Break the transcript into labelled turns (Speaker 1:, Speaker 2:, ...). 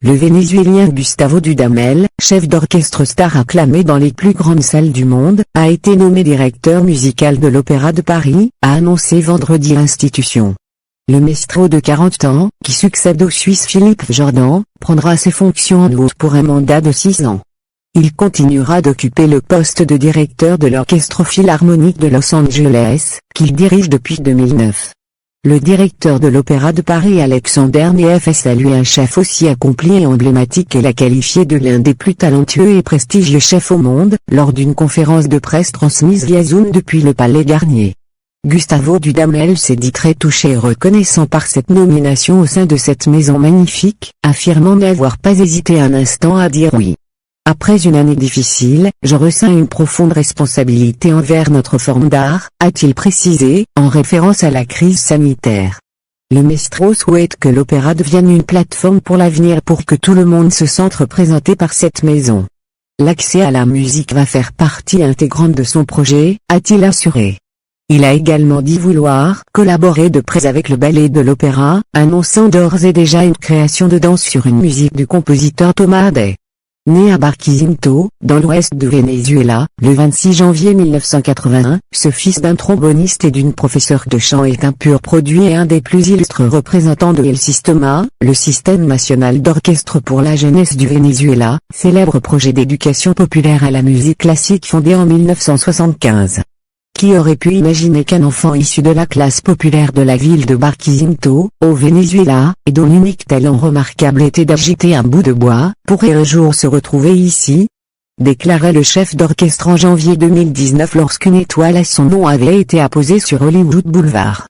Speaker 1: Le Vénézuélien Gustavo Dudamel, chef d'orchestre star acclamé dans les plus grandes salles du monde, a été nommé directeur musical de l'Opéra de Paris, a annoncé vendredi l'institution. Le maestro de 40 ans, qui succède au Suisse Philippe Jordan, prendra ses fonctions en août pour un mandat de 6 ans. Il continuera d'occuper le poste de directeur de l'Orchestre Philharmonique de Los Angeles, qu'il dirige depuis 2009. Le directeur de l'Opéra de Paris Alexander Neff a salué un chef aussi accompli et emblématique et l'a qualifié de l'un des plus talentueux et prestigieux chefs au monde, lors d'une conférence de presse transmise via Zoom depuis le Palais Garnier. Gustavo Dudamel s'est dit très touché et reconnaissant par cette nomination au sein de cette maison magnifique, affirmant n'avoir pas hésité un instant à dire oui. Après une année difficile, je ressens une profonde responsabilité envers notre forme d'art, a-t-il précisé, en référence à la crise sanitaire. Le maestro souhaite que l'opéra devienne une plateforme pour l'avenir pour que tout le monde se sente représenté par cette maison. L'accès à la musique va faire partie intégrante de son projet, a-t-il assuré. Il a également dit vouloir collaborer de près avec le ballet de l'opéra, annonçant d'ores et déjà une création de danse sur une musique du compositeur Thomas Hadey. Né à Barquisimeto, dans l'ouest du Venezuela, le 26 janvier 1981, ce fils d'un tromboniste et d'une professeure de chant est un pur produit et un des plus illustres représentants de El Sistema, le système national d'orchestre pour la jeunesse du Venezuela, célèbre projet d'éducation populaire à la musique classique fondé en 1975. Qui aurait pu imaginer qu'un enfant issu de la classe populaire de la ville de Barquisimeto, au Venezuela, et dont l'unique talent remarquable était d'agiter un bout de bois, pourrait un jour se retrouver ici? Déclarait le chef d'orchestre en janvier 2019 lorsqu'une étoile à son nom avait été apposée sur Hollywood Boulevard.